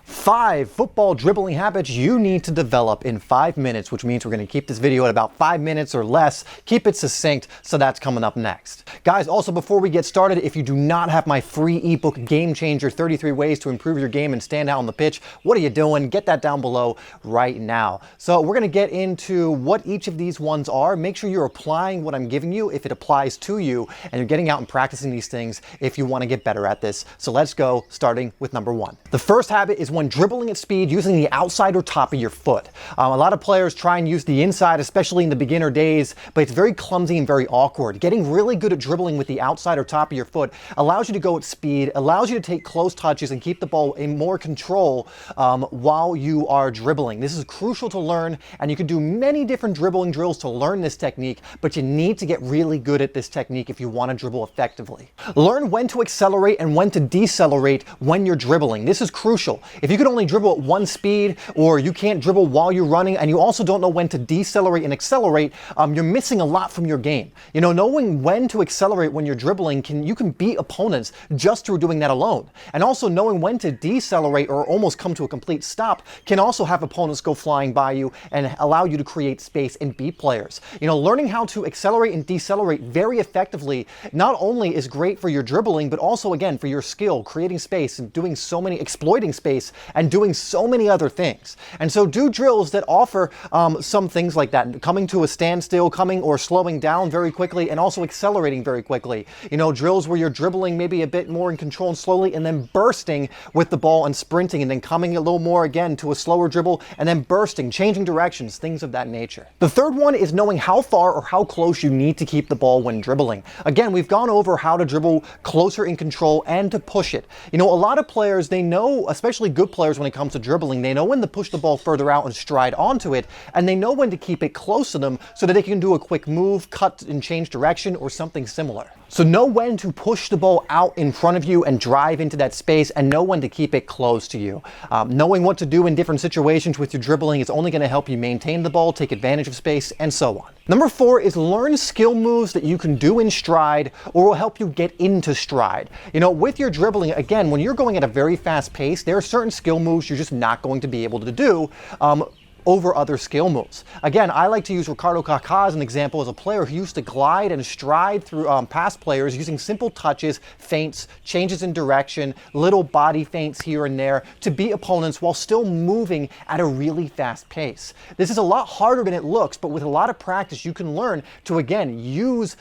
5 football dribbling habits you need to develop in 5 minutes, which means we're going to keep this video at about 5 minutes or less. Keep it succinct, so that's coming up next. Guys, also before we get started, if you do not have my free ebook, Game Changer, 33 Ways to Improve Your Game and Stand Out on the Pitch, what are you doing? Get that down below right now. So we're going to get into what each of these ones are. Make sure you're applying what I'm giving you if it applies to you, and you're getting out and practicing these things if you want to get better at this. So let's go, starting with number 1. The first habit is when dribbling at speed using the outside or top of your foot. A lot of players try and use the inside, especially in the beginner days, but it's very clumsy and very awkward. Getting really good at dribbling with the outside or top of your foot allows you to go at speed, allows you to take close touches and keep the ball in more control while you are dribbling. This is crucial to learn, and you can do many different dribbling drills to learn this technique, but you need to get really good at this technique if you want to dribble effectively. Learn when to accelerate and when to decelerate when you're dribbling. This is crucial. If you can only dribble at one speed, or you can't dribble while you're running, and you also don't know when to decelerate and accelerate, you're missing a lot from your game. You know, knowing when to accelerate when you're dribbling, you can beat opponents just through doing that alone. And also knowing when to decelerate or almost come to a complete stop can also have opponents go flying by you and allow you to create space and beat players. You know, learning how to accelerate and decelerate very effectively not only is great for your dribbling, but also, again, for your skill, creating space and exploiting space and doing so many other things. And so do drills that offer some things like that, coming to a standstill, coming or slowing down very quickly, and also accelerating very quickly. You know, drills where you're dribbling maybe a bit more in control and slowly, and then bursting with the ball and sprinting, and then coming a little more again to a slower dribble, and then bursting, changing directions, things of that nature. The third one is knowing how far or how close you need to keep the ball when dribbling. Again, we've gone over how to dribble closer in control and to push it. You know, a lot of players, they know, especially good players when it comes to dribbling, they know when to push the ball further out and stride onto it, and they know when to keep it close to them so that they can do a quick move, cut and change direction, or something similar. So know when to push the ball out in front of you and drive into that space, and know when to keep it close to you. Knowing what to do in different situations with your dribbling is only going to help you maintain the ball, take advantage of space, and so on. Number 4 is learn skill moves that you can do in stride or will help you get into stride. You know, with your dribbling, again, when you're going at a very fast pace, there are certain skill moves you're just not going to be able to do over other skill moves. Again, I like to use Ricardo Kaká as an example, as a player who used to glide and stride through past players using simple touches, feints, changes in direction, little body feints here and there to beat opponents while still moving at a really fast pace. This is a lot harder than it looks, but with a lot of practice you can learn to, again, use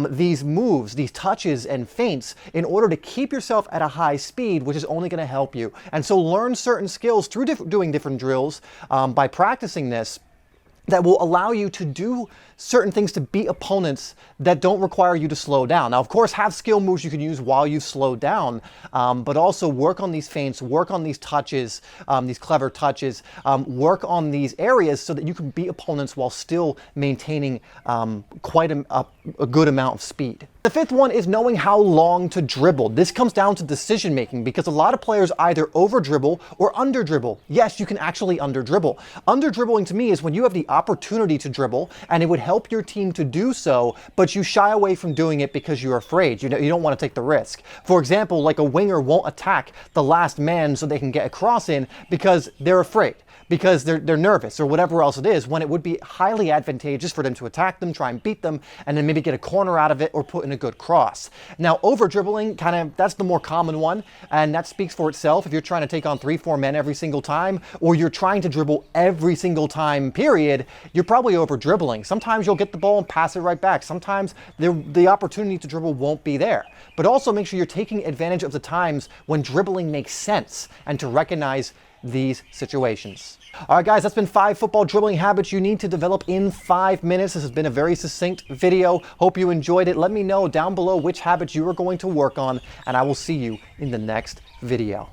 these moves, these touches and feints in order to keep yourself at a high speed, which is only going to help you. And so learn certain skills through doing different drills by practicing this that will allow you to do certain things to beat opponents that don't require you to slow down. Now, of course, have skill moves you can use while you slow down, but also work on these feints, work on these touches, these clever touches, work on these areas so that you can beat opponents while still maintaining quite a good amount of speed. The 5th one is knowing how long to dribble. This comes down to decision making, because a lot of players either over dribble or under dribble. Yes, you can actually under dribble. Under dribbling to me is when you have the opportunity to dribble and it would help your team to do so, but you shy away from doing it because you're afraid. You don't want to take the risk. For example, like a winger won't attack the last man so they can get a cross in because they're afraid, because they're nervous or whatever else it is, when it would be highly advantageous for them to attack them, try and beat them, and then maybe get a corner out of it or put in a good cross. Now, over dribbling, that's the more common one, and that speaks for itself. If you're trying to take on 3-4 men every single time, or you're trying to dribble every single time, period, you're probably over dribbling. Sometimes you'll get the ball and pass it right back. Sometimes the opportunity to dribble won't be there. But also make sure you're taking advantage of the times when dribbling makes sense, and to recognize these situations. All right, guys, that's been 5 football dribbling habits you need to develop in 5 minutes. This has been a very succinct video. Hope you enjoyed it. Let me know down below which habits you are going to work on, and I will see you in the next video.